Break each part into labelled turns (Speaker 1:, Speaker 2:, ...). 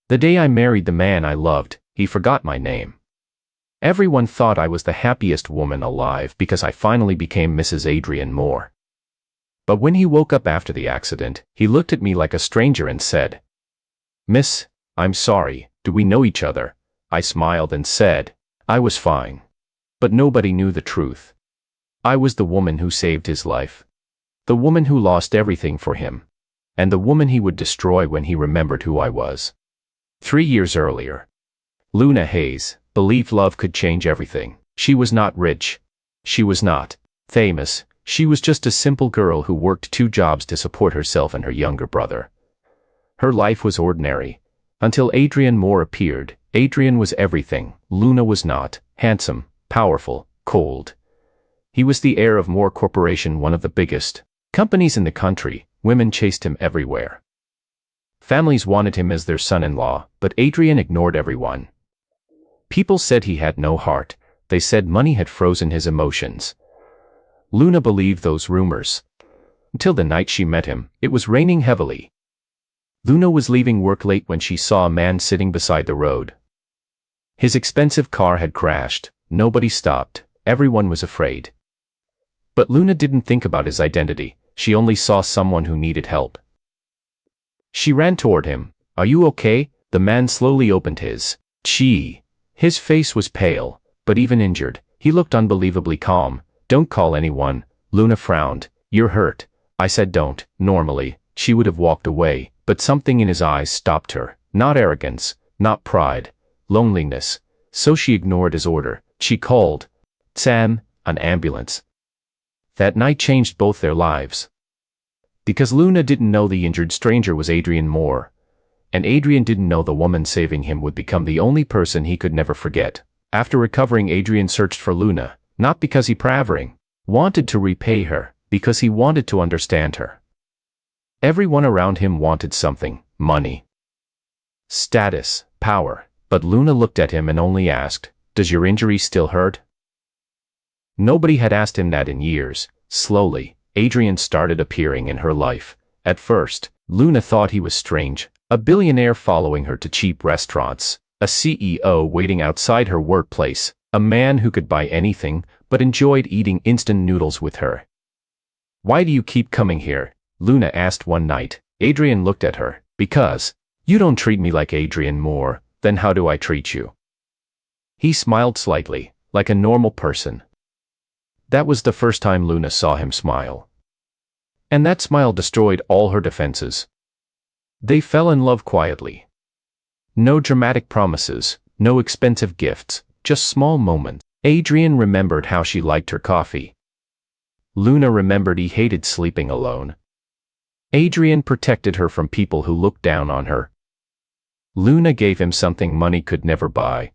Speaker 1: The day I married the man I loved, he forgot my name. Everyone thought I was the happiest woman alive because I finally became Mrs. Adrian Moore. But when he woke up after the accident, he looked at me like a stranger and said, "Miss, I'm sorry, do we know each other?" I smiled and said, I was fine. But nobody knew the truth. I was the woman who saved his life. The woman who lost everything for him. And the woman he would destroy when he remembered who I was. 3 years earlier. Luna Hayes believed love could change everything. She was not rich. She was not famous. She was just a simple girl who worked 2 jobs to support herself and her younger brother. Her life was ordinary. Until Adrian Moore appeared. Adrian was everything. Luna was not. Handsome, powerful, cold. He was the heir of Moore Corporation, one of the biggest companies in the country. Women chased him everywhere. Families wanted him as their son-in-law, but Adrian ignored everyone. People said he had no heart. They said money had frozen his emotions. Luna believed those rumors. Until the night she met him, it was raining heavily. Luna was leaving work late when she saw a man sitting beside the road. His expensive car had crashed. Nobody stopped. Everyone was afraid. But Luna didn't think about his identity. She only saw someone who needed help. She ran toward him. "Are you okay?" The man slowly opened his cheek. His face was pale, but even injured, he looked unbelievably calm. "Don't call anyone." Luna frowned. "You're hurt." I said don't. Normally, she would have walked away, but something in his eyes stopped her. Not arrogance, not pride, loneliness. So she ignored his order. She called, "Sam, an ambulance." That night changed both their lives. Because Luna didn't know the injured stranger was Adrian Moore. And Adrian didn't know the woman saving him would become the only person he could never forget. After recovering, Adrian searched for Luna, not because he wanted to repay her, because he wanted to understand her. Everyone around him wanted something: money, status, power. But Luna looked at him and only asked, "Does your injury still hurt?" Nobody had asked him that in years. Slowly, Adrian started appearing in her life. At first, Luna thought he was strange, a billionaire following her to cheap restaurants, a CEO waiting outside her workplace, a man who could buy anything but enjoyed eating instant noodles with her. "Why do you keep coming here?" Luna asked one night. Adrian looked at her. "Because you don't treat me like Adrian Moore. Then how do I treat you?" He smiled slightly, like a normal person. That was the first time Luna saw him smile. And that smile destroyed all her defenses. They fell in love quietly. No dramatic promises, no expensive gifts, just small moments. Adrian remembered how she liked her coffee. Luna remembered he hated sleeping alone. Adrian protected her from people who looked down on her. Luna gave him something money could never buy: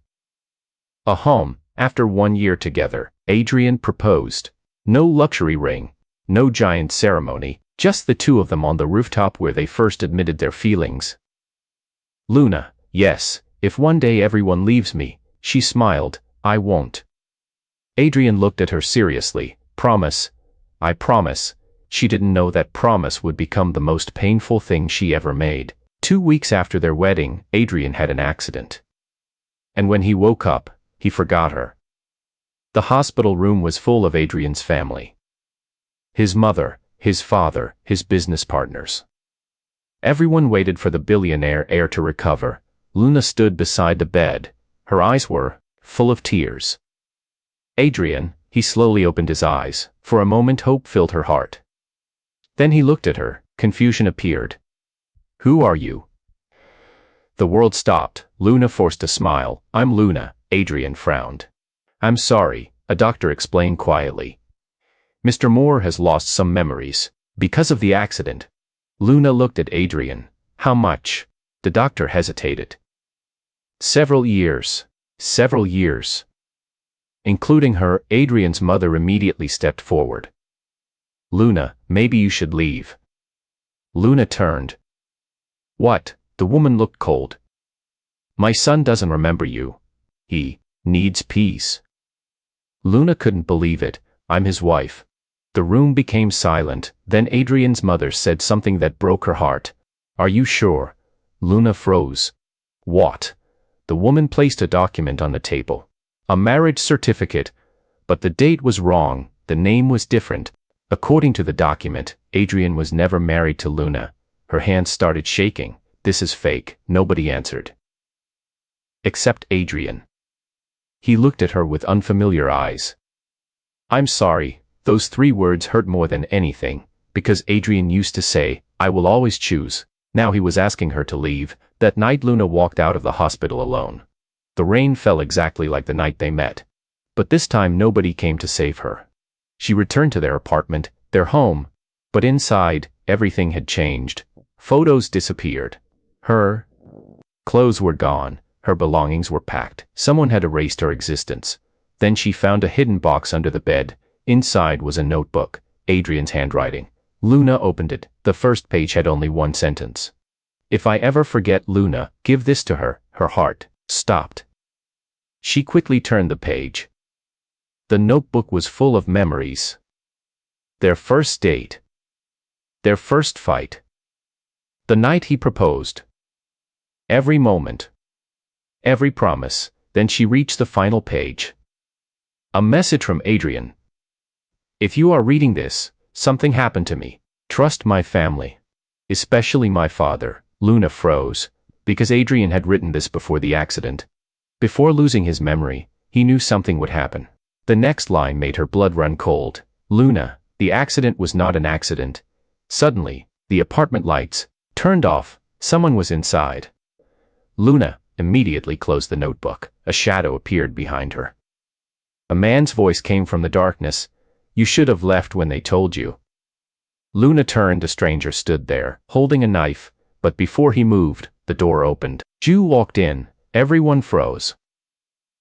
Speaker 1: a home. After 1 year together, Adrian proposed. No luxury ring, no giant ceremony, just the 2 of them on the rooftop where they first admitted their feelings. "Luna, yes, if one day everyone leaves me," she smiled, "I won't." Adrian looked at her seriously. "Promise?" "I promise." She didn't know that promise would become the most painful thing she ever made. 2 weeks after their wedding, Adrian had an accident. And when he woke up, he forgot her. The hospital room was full of Adrian's family. His mother, his father, his business partners. Everyone waited for the billionaire heir to recover. Luna stood beside the bed. Her eyes were full of tears. "Adrian," he slowly opened his eyes. For a moment hope filled her heart. Then he looked at her. Confusion appeared. "Who are you?" The world stopped. Luna forced a smile. "I'm Luna." Adrian frowned. "I'm sorry," a doctor explained quietly. "Mr. Moore has lost some memories because of the accident." Luna looked at Adrian. "How much?" The doctor hesitated. "Several years. Several years." Including her. Adrian's mother immediately stepped forward. "Luna, maybe you should leave." Luna turned. "What?" The woman looked cold. "My son doesn't remember you. He needs peace." Luna couldn't believe it. "I'm his wife." The room became silent. Then Adrian's mother said something that broke her heart. "Are you sure?" Luna froze. What? The woman placed a document on the table. A marriage certificate. But the date was wrong, the name was different. According to the document, Adrian was never married to Luna. Her hands started shaking. This is fake. Nobody answered. Except Adrian. He looked at her with unfamiliar eyes. I'm sorry, those 3 words hurt more than anything, because Adrian used to say, I will always choose. Now he was asking her to leave. That night Luna walked out of the hospital alone. The rain fell exactly like the night they met. But this time nobody came to save her. She returned to their apartment, their home. But inside, everything had changed. Photos disappeared. Her clothes were gone. Her belongings were packed. Someone had erased her existence. Then she found a hidden box under the bed. Inside was a notebook, Adrian's handwriting. Luna opened it. The first page had only 1 sentence. If I ever forget Luna, give this to her. Her heart stopped. She quickly turned the page. The notebook was full of memories. Their first date. Their first fight. The night he proposed. Every moment. Every promise. Then she reached the final page. A message from Adrian. If you are reading this, something happened to me. Trust my family. Especially my father. Luna froze, because Adrian had written this before the accident. Before losing his memory, he knew something would happen. The next line made her blood run cold. Luna, the accident was not an accident. Suddenly, the apartment lights turned off. Someone was inside. Luna immediately closed the notebook. A shadow appeared behind her. A man's voice came from the darkness. You should have left when they told you. Luna turned. A stranger stood there, holding a knife, but before he moved, the door opened. Ju walked in. Everyone froze.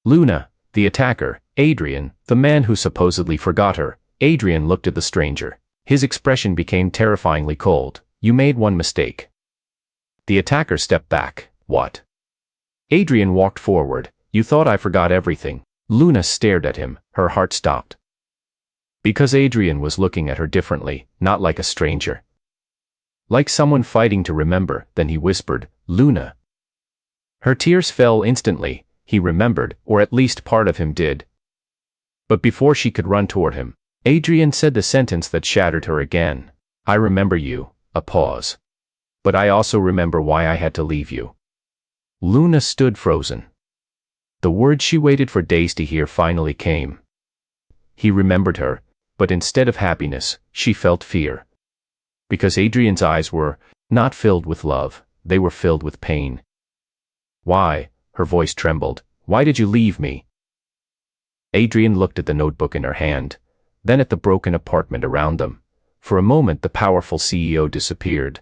Speaker 1: Luna, the attacker, Adrian, the man who supposedly forgot her. Adrian looked at the stranger. His expression became terrifyingly cold. You made one mistake. The attacker stepped back. What? Adrian walked forward. You thought I forgot everything. Luna stared at him. Her heart stopped. Because Adrian was looking at her differently, not like a stranger. Like someone fighting to remember. Then he whispered, Luna. Her tears fell instantly. He remembered, or at least part of him did. But before she could run toward him, Adrian said the sentence that shattered her again. I remember you. A pause. But I also remember why I had to leave you. Luna stood frozen. The words she waited for days to hear finally came. He remembered her, but instead of happiness, she felt fear. Because Adrian's eyes were not filled with love, they were filled with pain. Why? Her voice trembled. Why did you leave me? Adrian looked at the notebook in her hand, then at the broken apartment around them. For a moment the powerful CEO disappeared.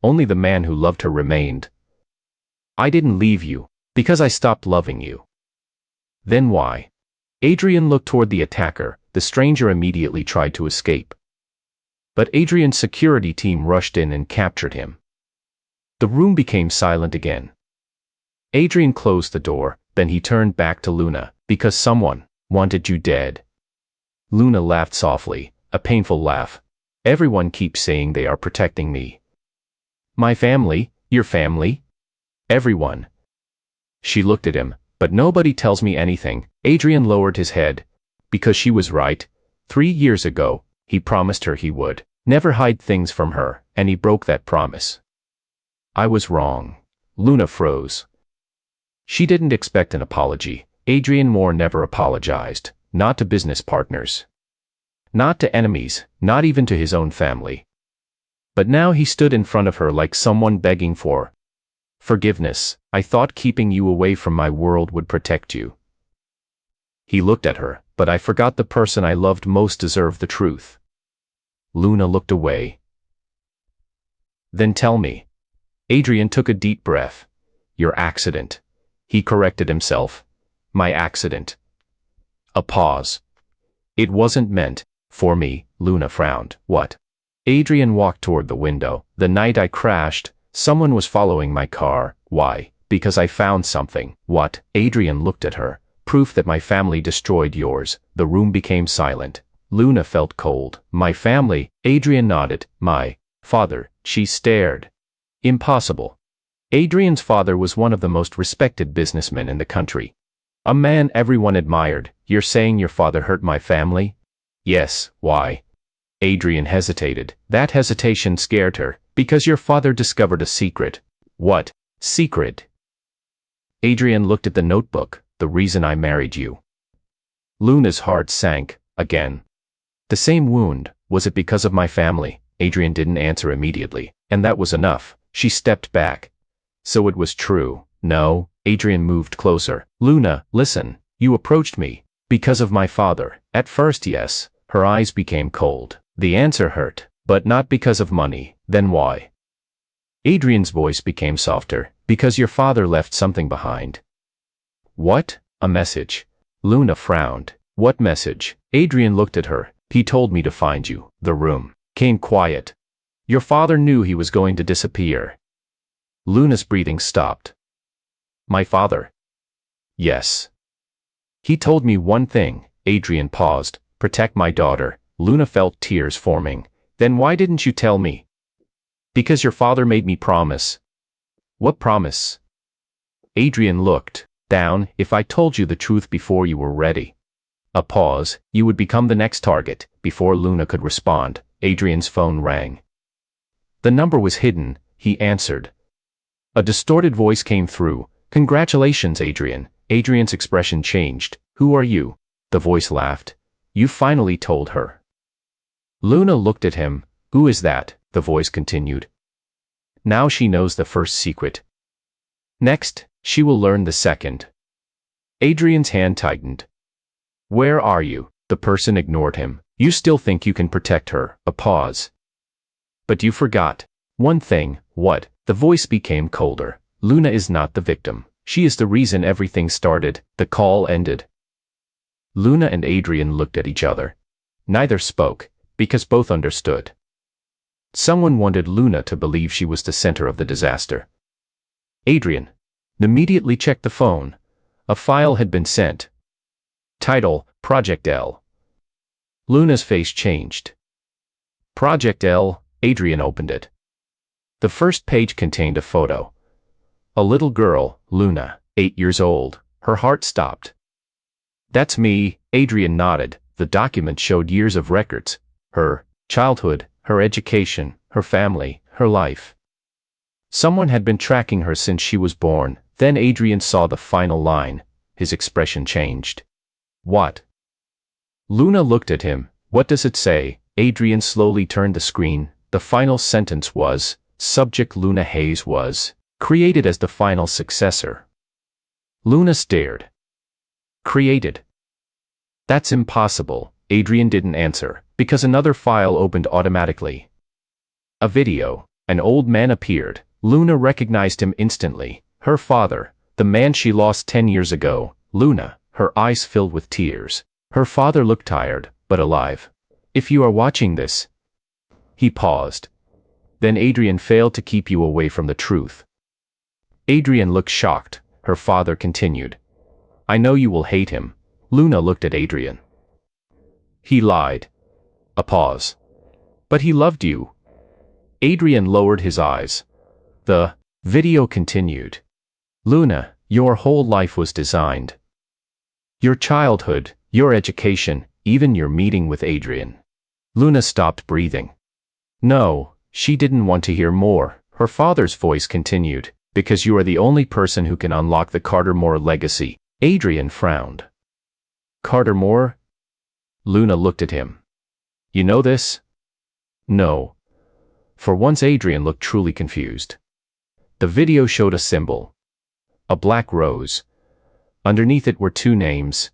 Speaker 1: Only the man who loved her remained. I didn't leave you, because I stopped loving you. Then why? Adrian looked toward the attacker. The stranger immediately tried to escape. But Adrian's security team rushed in and captured him. The room became silent again. Adrian closed the door, then he turned back to Luna. Because someone wanted you dead. Luna laughed softly, a painful laugh. Everyone keeps saying they are protecting me. My family? Your family? Everyone. She looked at him, but nobody tells me anything. Adrian lowered his head. Because she was right. 3 years ago, he promised her he would never hide things from her, and he broke that promise. I was wrong. Luna froze. She didn't expect an apology. Adrian Moore never apologized, not to business partners. Not to enemies, not even to his own family. But now he stood in front of her like someone begging for forgiveness. I thought keeping you away from my world would protect you. He looked at her, but I forgot the person I loved most deserved the truth. Luna looked away. Then tell me. Adrian took a deep breath. Your accident. He corrected himself. My accident. A pause. It wasn't meant for me. Luna frowned. What? Adrian walked toward the window. The night I crashed, someone was following my car. Why? Because I found something. What? Adrian looked at her. Proof that my family destroyed yours. The room became silent. Luna felt cold. My family? Adrian nodded. My father. She stared. Impossible. Adrian's father was one of the most respected businessmen in the country. A man everyone admired. You're saying your father hurt my family? Yes, why? Adrian hesitated. That hesitation scared her, because your father discovered a secret. What secret? Adrian looked at the notebook. The reason I married you. Luna's heart sank, again. The same wound. Was it because of my family? Adrian didn't answer immediately, and that was enough. She stepped back. So it was true. No. Adrian moved closer. Luna, listen. You approached me. Because of my father. At first, yes. Her eyes became cold. The answer hurt. But not because of money. Then why? Adrian's voice became softer. Because your father left something behind. What? A message. Luna frowned. What message? Adrian looked at her. He told me to find you. The room came quiet. Your father knew he was going to disappear. Luna's breathing stopped. My father? Yes. He told me one thing. Adrian paused. Protect my daughter. Luna felt tears forming. Then why didn't you tell me? Because your father made me promise. What promise? Adrian looked down. If I told you the truth before you were ready. A pause. You would become the next target. Before Luna could respond, Adrian's phone rang. The number was hidden. He answered. A distorted voice came through. Congratulations, Adrian. Adrian's expression changed. Who are you? The voice laughed. You finally told her. Luna looked at him. Who is that? The voice continued. Now she knows the first secret. Next, she will learn the second. Adrian's hand tightened. Where are you? The person ignored him. You still think you can protect her. A pause. But you forgot one thing. What? The voice became colder. Luna is not the victim. She is the reason everything started. The call ended. Luna and Adrian looked at each other. Neither spoke, because both understood. Someone wanted Luna to believe she was the center of the disaster. Adrian immediately checked the phone. A file had been sent. Title, Project L. Luna's face changed. Project L. Adrian opened it. The first page contained a photo. A little girl, Luna, 8 years old. Her heart stopped. That's me. Adrian nodded. The document showed years of records. Her childhood, her education, her family, her life. Someone had been tracking her since she was born. Then Adrian saw the final line. His expression changed. What? Luna looked at him. What does it say? Adrian slowly turned the screen. The final sentence was, subject Luna Hayes was created as the final successor. Luna stared. Created? That's impossible. Adrian didn't answer, because another file opened automatically. A video. An old man appeared. Luna recognized him instantly. Her father, the man she lost 10 years ago. Luna, her eyes filled with tears. Her father looked tired, but alive. If you are watching this. He paused. Then Adrian failed to keep you away from the truth. Adrian looked shocked. Her father continued. I know you will hate him. Luna looked at Adrian. He lied. A pause. But he loved you. Adrian lowered his eyes. The video continued. Luna, your whole life was designed. Your childhood, your education, even your meeting with Adrian. Luna stopped breathing. No, she didn't want to hear more. Her father's voice continued. Because you are the only person who can unlock the Carter Moore legacy. Adrian frowned. Carter Moore? Luna looked at him. You know this? No. For once Adrian looked truly confused. The video showed a symbol. A black rose. Underneath it were 2 names.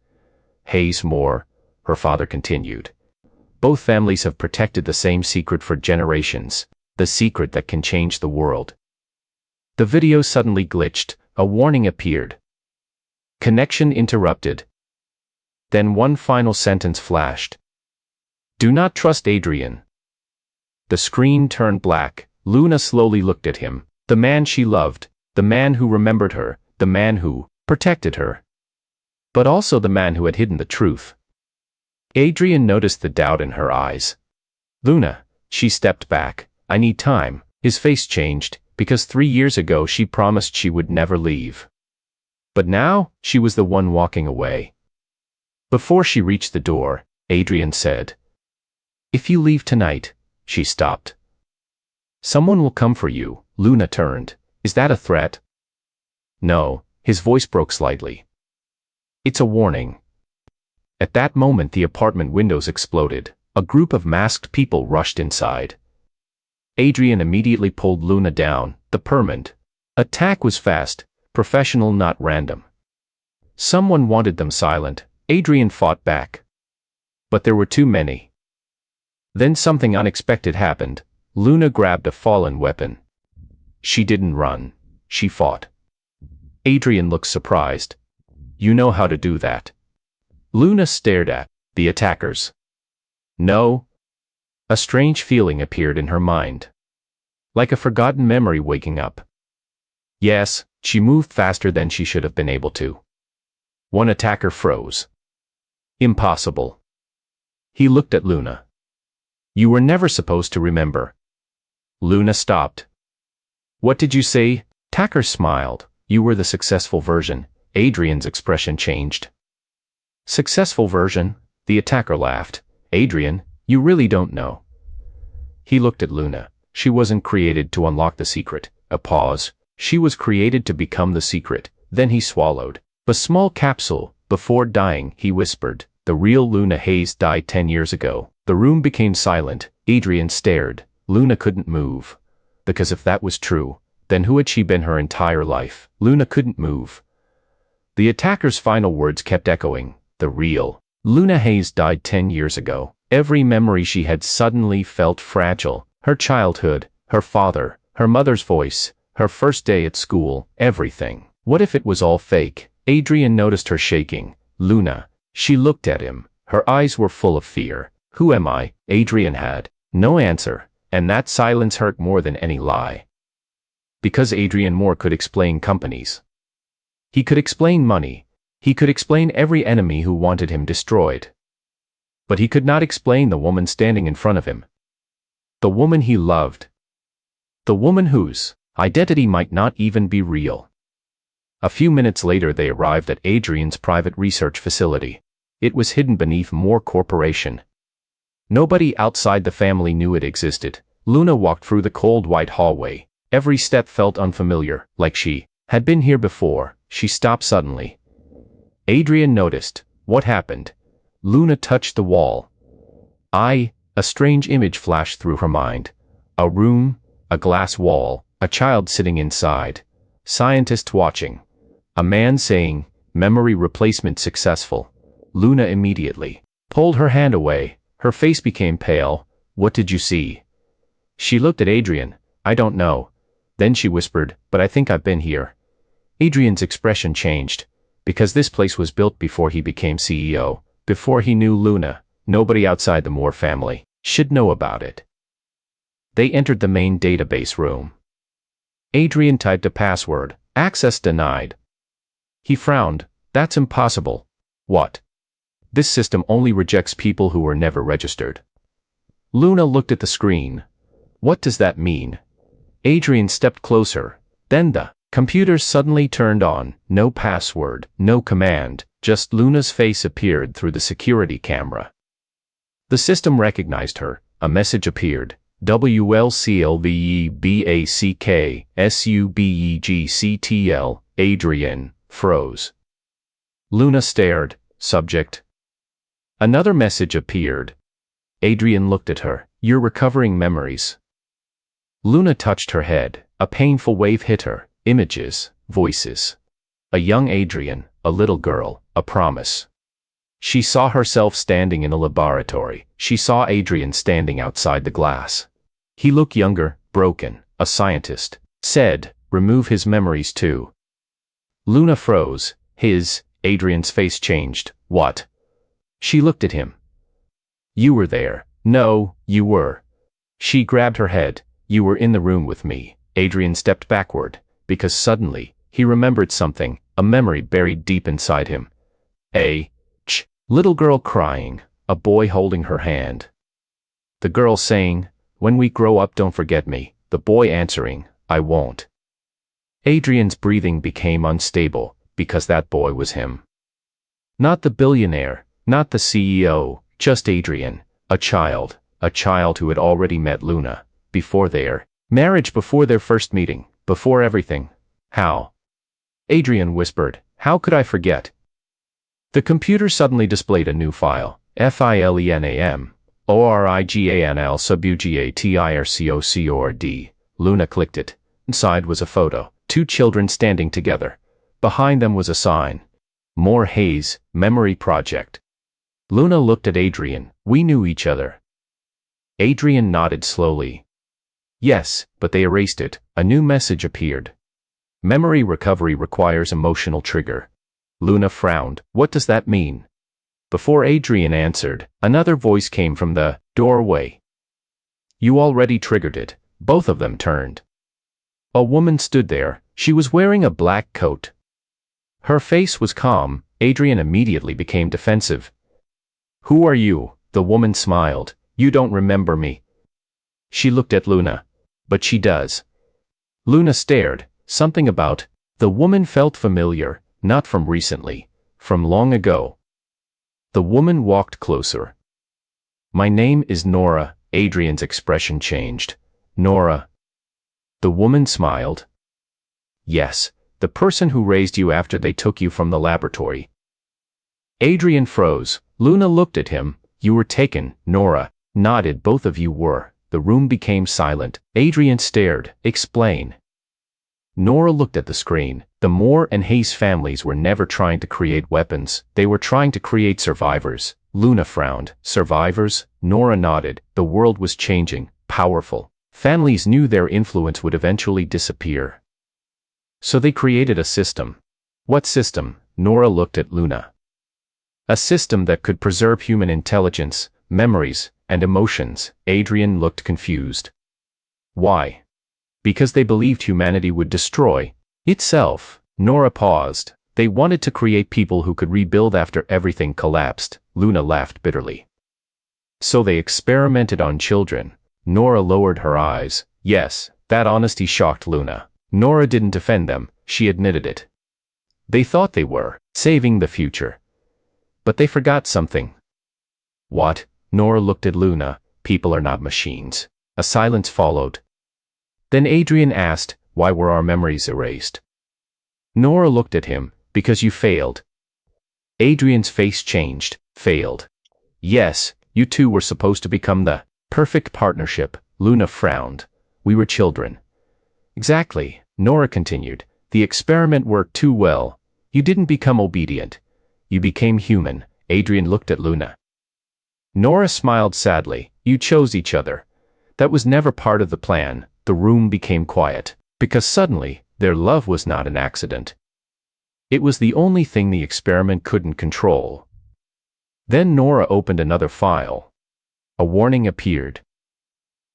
Speaker 1: Hayes Moore, her father continued. Both families have protected the same secret for generations. The secret that can change the world. The video suddenly glitched. A warning appeared. Connection interrupted. Then one final sentence flashed. Do not trust Adrian. The screen turned black. Luna slowly looked at him. The man she loved. The man who remembered her. The man who protected her. But also the man who had hidden the truth. Adrian noticed the doubt in her eyes. Luna, she stepped back. I need time. His face changed. because 3 years ago she promised she would never leave. But now, she was the one walking away. Before she reached the door, Adrian said, "If you leave tonight," she stopped. "Someone will come for you." Luna turned. "Is that a threat?" "No," his voice broke slightly. "It's a warning." At that moment the apartment windows exploded. A group of masked people rushed inside. Adrian immediately pulled Luna down. The permanent attack was fast, professional, not random. Someone wanted them silent. Adrian fought back. But there were too many. Then something unexpected happened. Luna grabbed a fallen weapon. She didn't run. She fought. Adrian looked surprised. "You know how to do that?" Luna stared at the attackers. "No." A strange feeling appeared in her mind. Like a forgotten memory waking up. "Yes." She moved faster than she should have been able to. One attacker froze. "Impossible." He looked at Luna. "You were never supposed to remember." Luna stopped. "What did you say?" Attacker smiled. "You were the successful version." Adrian's expression changed. "Successful version?" The attacker laughed. "Adrian, you really don't know." He looked at Luna. She wasn't created to unlock the secret. A pause. She was created to become the secret. Then he swallowed a small capsule. Before dying, he whispered, "The real Luna Hayes died 10 years ago." The room became silent. Adrian stared. Luna couldn't move. Because if that was true, then who had she been her entire life? Luna couldn't move. The attacker's final words kept echoing. The real Luna Hayes died 10 years ago. Every memory she had suddenly felt fragile. Her childhood, her father, her mother's voice, her first day at school, everything. What if it was all fake? Adrian noticed her shaking. "Luna." She looked at him. Her eyes were full of fear. "Who am I?" Adrian had no answer, and that silence hurt more than any lie. Because Adrian Moore could explain companies. He could explain money. He could explain every enemy who wanted him destroyed. But he could not explain the woman standing in front of him. The woman he loved. The woman whose identity might not even be real. A few minutes later they arrived at Adrian's private research facility. It was hidden beneath Moore Corporation. Nobody outside the family knew it existed. Luna walked through the cold white hallway. Every step felt unfamiliar, like she had been here before. She stopped suddenly. Adrian noticed. What happened? Luna touched the wall. A strange image flashed through her mind. A room, a glass wall, a child sitting inside. Scientists watching. A man saying, "Memory replacement successful." Luna immediately pulled her hand away. Her face became pale. "What did you see?" She looked at Adrian. "I don't know." Then she whispered, "But I think I've been here." Adrian's expression changed. Because this place was built before he became CEO, before he knew Luna, nobody outside the Moore family should know about it. They entered the main database room. Adrian typed a password. "Access denied." He frowned. "That's impossible." "What?" "This system only rejects people who were never registered." Luna looked at the screen. "What does that mean?" Adrian stepped closer. Then the computer suddenly turned on. No password, no command, just Luna's face appeared through the security camera. The system recognized her. A message appeared. WLCLVEBACKSUBEGCTL. Adrian froze. Luna stared. Subject. Another message appeared. Adrian looked at her. "You're recovering memories." Luna touched her head. A painful wave hit her. Images, voices. A young Adrian, a little girl, a promise. She saw herself standing in a laboratory. She saw Adrian standing outside the glass. He looked younger, broken. A scientist said, "Remove his memories too." Luna froze. Adrian's face changed. "What?" She looked at him. "You were there." "No, you were." She grabbed her head. "You were in the room with me." Adrian stepped backward, because suddenly, he remembered something, a memory buried deep inside him. Little girl crying, a boy holding her hand. The girl saying, "When we grow up don't forget me." The boy answering, I won't. Adrian's breathing became unstable, because that boy was him. Not the billionaire, not the CEO, just Adrian, a child who had already met Luna, before their marriage, before their first meeting, before everything. How? Adrian whispered, how could I forget? The computer suddenly displayed a new file, FILENAM, ORIGANL SUBGATIRCOCORD. Luna clicked it. Inside was a photo, 2 children standing together. Behind them was a sign. More Haze, Memory Project. Luna looked at Adrian. We knew each other. Adrian nodded slowly. Yes, but they erased it. A new message appeared. Memory recovery requires emotional trigger. Luna frowned. What does that mean? Before Adrian answered, another voice came from the doorway. You already triggered it. Both of them turned. A woman stood there. She was wearing a black coat. Her face was calm. Adrian immediately became defensive. Who are you? The woman smiled. You don't remember me. She looked at Luna. But she does. Luna stared. Something about the woman felt familiar, not from recently, from long ago. The woman walked closer. My name is Nora. Adrian's expression changed. Nora. The woman smiled. Yes, the person who raised you after they took you from the laboratory. Adrian froze. Luna looked at him. You were taken. Nora nodded. Both of you were. The room became silent. Adrian stared. Explain. Nora looked at the screen. The Moore and Hayes families were never trying to create weapons. They were trying to create survivors. Luna frowned. Survivors? Nora nodded. The world was changing. Powerful. Families knew their influence would eventually disappear. So they created a system. What system? Nora looked at Luna. A system that could preserve human intelligence, memories, and emotions. Adrian looked confused. Why? Because they believed humanity would destroy itself. Nora paused. They wanted to create people who could rebuild after everything collapsed. Luna laughed bitterly. So they experimented on children. Nora lowered her eyes. Yes, that honesty shocked Luna. Nora didn't defend them, she admitted it. They thought they were saving the future. But they forgot something. What? Nora looked at Luna. People are not machines. A silence followed. Then Adrian asked, why were our memories erased? Nora looked at him, because you failed. Adrian's face changed. Failed. Yes, you two were supposed to become the perfect partnership. Luna frowned. We were children. Exactly, Nora continued. The experiment worked too well. You didn't become obedient. You became human. Adrian looked at Luna. Nora smiled sadly. You chose each other. That was never part of the plan. The room became quiet, because suddenly, their love was not an accident. It was the only thing the experiment couldn't control. Then Nora opened another file. A warning appeared.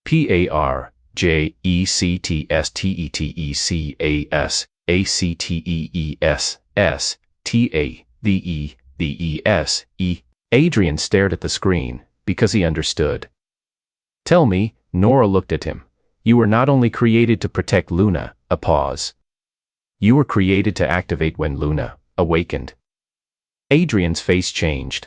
Speaker 1: PARJECTESTETESSACTESSTAVESE. Adrian stared at the screen, because he understood. Tell me, Nora looked at him. You were not only created to protect Luna, a pause. You were created to activate when Luna awakened. Adrian's face changed.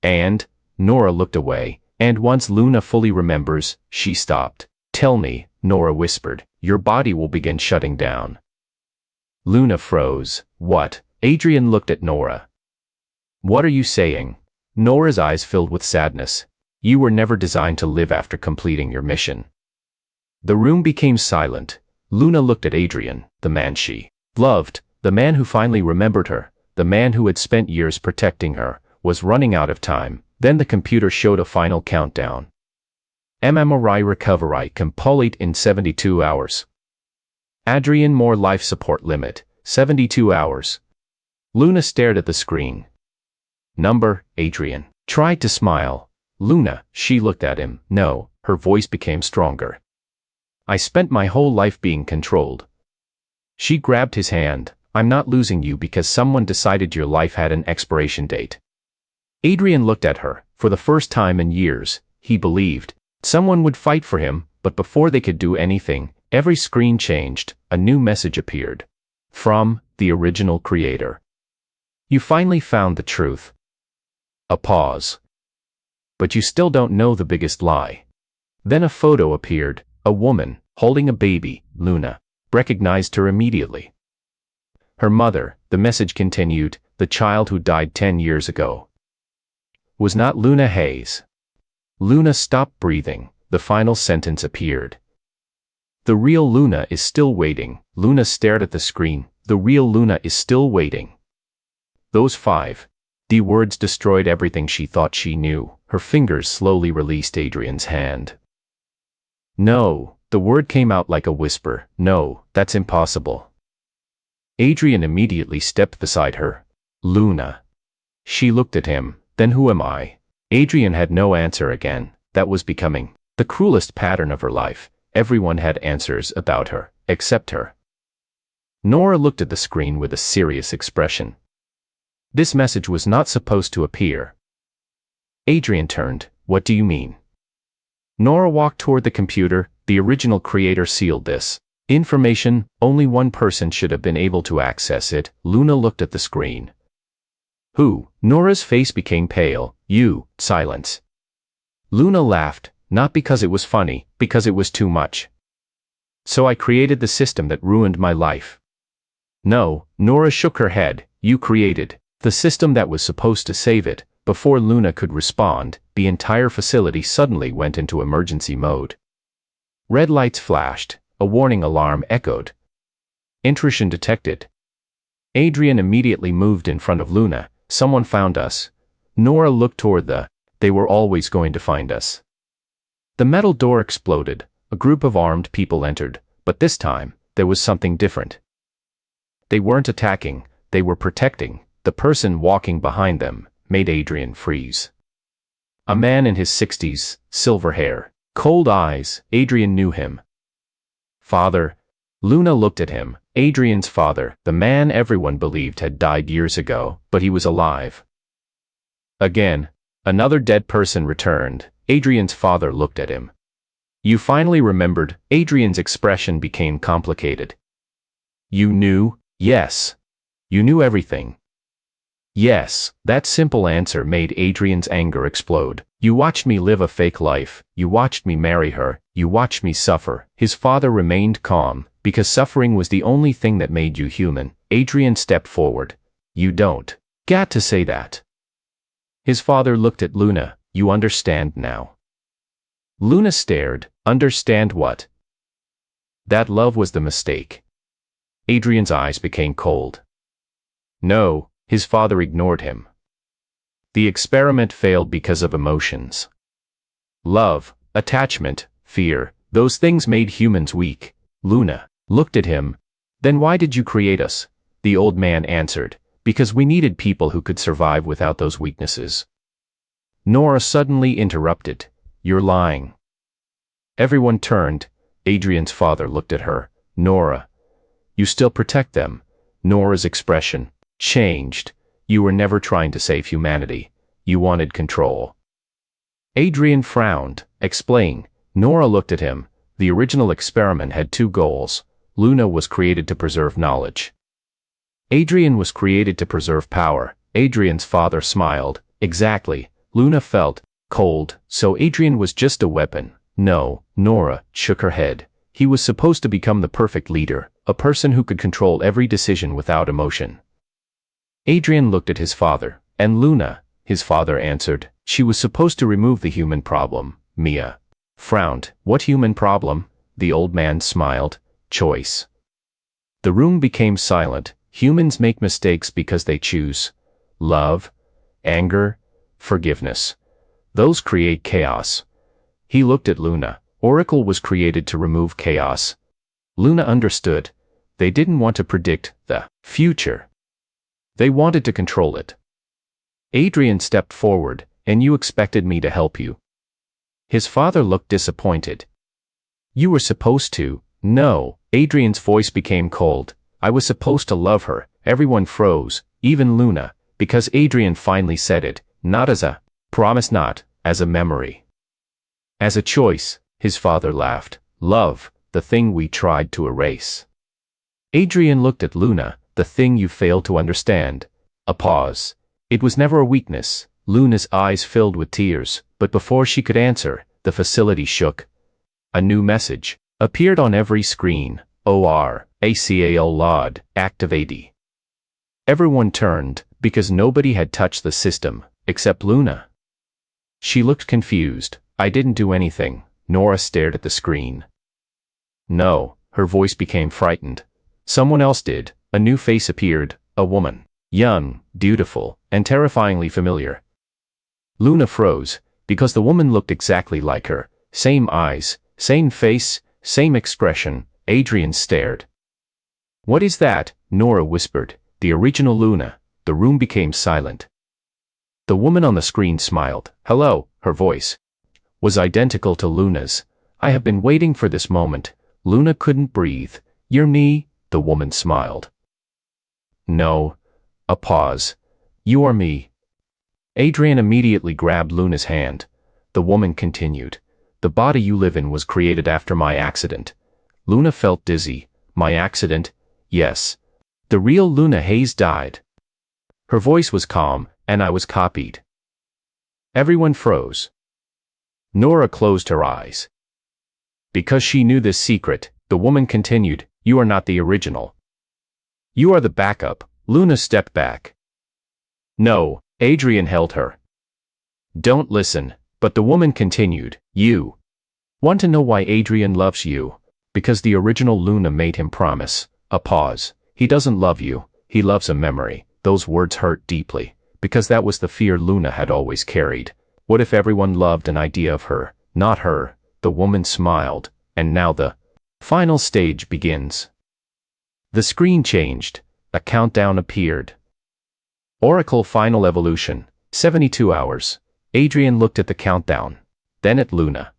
Speaker 1: And, Nora looked away, and once Luna fully remembers, she stopped. Tell me, Nora whispered, your body will begin shutting down. Luna froze. What? Adrian looked at Nora. What are you saying? Nora's eyes filled with sadness. You were never designed to live after completing your mission. The room became silent. Luna looked at Adrian, the man she loved, the man who finally remembered her, the man who had spent years protecting her, was running out of time. Then the computer showed a final countdown. Memory recovery complete in 72 hours. Adrian Moore life support limit, 72 hours. Luna stared at the screen. Number, Adrian tried to smile. Luna, she looked at him. No, her voice became stronger. I spent my whole life being controlled. She grabbed his hand. I'm not losing you because someone decided your life had an expiration date. Adrian looked at her. For the first time in years, he believed someone would fight for him, but before they could do anything, Every screen changed, a new message appeared. From the original creator. You finally found the truth. A pause. But you still don't know the biggest lie. Then a photo appeared, a woman, holding a baby, Luna. Recognized her immediately. Her mother, the message continued, the child who died 10 years ago. Was not Luna Hayes. Luna stopped breathing, the final sentence appeared. The real Luna is still waiting. Luna stared at the screen. The real Luna is still waiting. Those 5D words destroyed everything she thought she knew. Her fingers slowly released Adrian's hand. No, the word came out like a whisper. No, that's impossible. Adrian immediately stepped beside her. Luna. She looked at him. Then who am I? Adrian had no answer again. That was becoming the cruelest pattern of her life. Everyone had answers about her, except her. Nora looked at the screen with a serious expression. This message was not supposed to appear. Adrian turned. What do you mean? Nora walked toward the computer. The original creator sealed this information. Only one person should have been able to access it. Luna looked at the screen. Who? Nora's face became pale. You. Silence. Luna laughed, not because it was funny, because it was too much. So I created the system that ruined my life. No, Nora shook her head. You created the system that was supposed to save it. Before Luna could respond, the entire facility suddenly went into emergency mode. Red lights flashed, a warning alarm echoed. Intrusion detected. Adrian immediately moved in front of Luna. Someone found us. Nora looked toward they were always going to find us. The metal door exploded. A group of armed people entered, but this time, there was something different. They weren't attacking, they were protecting. The person walking behind them made Adrian freeze. A man in his 60s, silver hair, cold eyes. Adrian knew him. Father. Luna looked at him. Adrian's father, the man everyone believed had died years ago, but he was alive. Again, another dead person returned. Adrian's father looked at him. You finally remembered. Adrian's expression became complicated. You knew? Yes. You knew everything. Yes, that simple answer made Adrian's anger explode. You watched me live a fake life. You watched me marry her. You watched me suffer. His father remained calm, because suffering was the only thing that made you human. Adrian stepped forward. You don't get to say that. His father looked at Luna. You understand now. Luna stared. Understand what? That love was the mistake. Adrian's eyes became cold. No. His father ignored him. The experiment failed because of emotions. Love, attachment, fear, those things made humans weak. Luna looked at him. Then why did you create us? The old man answered. Because we needed people who could survive without those weaknesses. Nora suddenly interrupted. You're lying. Everyone turned. Adrian's father looked at her. Nora. You still protect them. Nora's expression changed. You were never trying to save humanity. You wanted control. Adrian frowned. Explain. Nora looked at him. The original experiment had 2 goals. Luna was created to preserve knowledge. Adrian was created to preserve power. Adrian's father smiled. Exactly. Luna felt cold. So Adrian was just a weapon. No. Nora shook her head. He was supposed to become the perfect leader, a person who could control every decision without emotion. Adrian looked at his father. And Luna, his father answered. She was supposed to remove the human problem. Mia frowned. What human problem? The old man smiled. Choice. The room became silent. Humans make mistakes because they choose. Love, anger, forgiveness. Those create chaos. He looked at Luna. Oracle was created to remove chaos. Luna understood. They didn't want to predict the future. They wanted to control it. Adrian stepped forward. And you expected me to help you. His father looked disappointed. You were supposed to. No. Adrian's voice became cold. I was supposed to love her. Everyone froze, even Luna, because Adrian finally said it, not as a promise, not as a memory. As a choice. His father laughed. Love, the thing we tried to erase. Adrian looked at Luna, the thing you failed to understand. A pause. It was never a weakness. Luna's eyes filled with tears, but before she could answer, the facility shook. A new message appeared on every screen. OR/ACAL LOD activate. Everyone turned, because nobody had touched the system, except Luna. She looked confused. I didn't do anything. Nora stared at the screen. No, her voice became frightened. Someone else did. A new face appeared, a woman. Young, beautiful, and terrifyingly familiar. Luna froze, because the woman looked exactly like her. Same eyes, same face, same expression. Adrian stared. What is that? Nora whispered. The original Luna. The room became silent. The woman on the screen smiled. Hello, her voice was identical to Luna's. I have been waiting for this moment. Luna couldn't breathe. You're me? The woman smiled. No. A pause. You are me. Adrian immediately grabbed Luna's hand. The woman continued. The body you live in was created after my accident. Luna felt dizzy. My accident? Yes. The real Luna Hayes died. Her voice was calm, and I was copied. Everyone froze. Nora closed her eyes. Because she knew this secret, the woman continued, you are not the original. You are the backup. Luna stepped back. No, Adrian held her. Don't listen, but the woman continued, you. Want to know why Adrian loves you? Because the original Luna made him promise. A pause. He doesn't love you, he loves a memory. Those words hurt deeply, because that was the fear Luna had always carried. What if everyone loved an idea of her, not her? The woman smiled, and now the final stage begins. The screen changed. A countdown appeared. Oracle Final Evolution, 72 hours. Adrian looked at the countdown, then at Luna.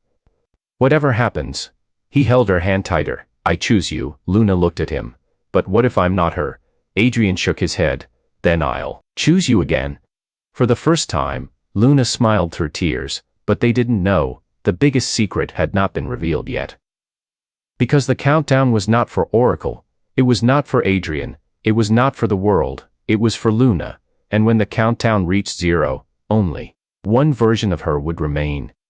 Speaker 1: Whatever happens. He held her hand tighter. I choose you. Luna looked at him. But what if I'm not her? Adrian shook his head. Then I'll choose you again. For the first time, Luna smiled through tears, but they didn't know, the biggest secret had not been revealed yet. Because the countdown was not for Oracle, it was not for Adrian, it was not for the world, it was for Luna, and when the countdown reached 0, only one version of her would remain.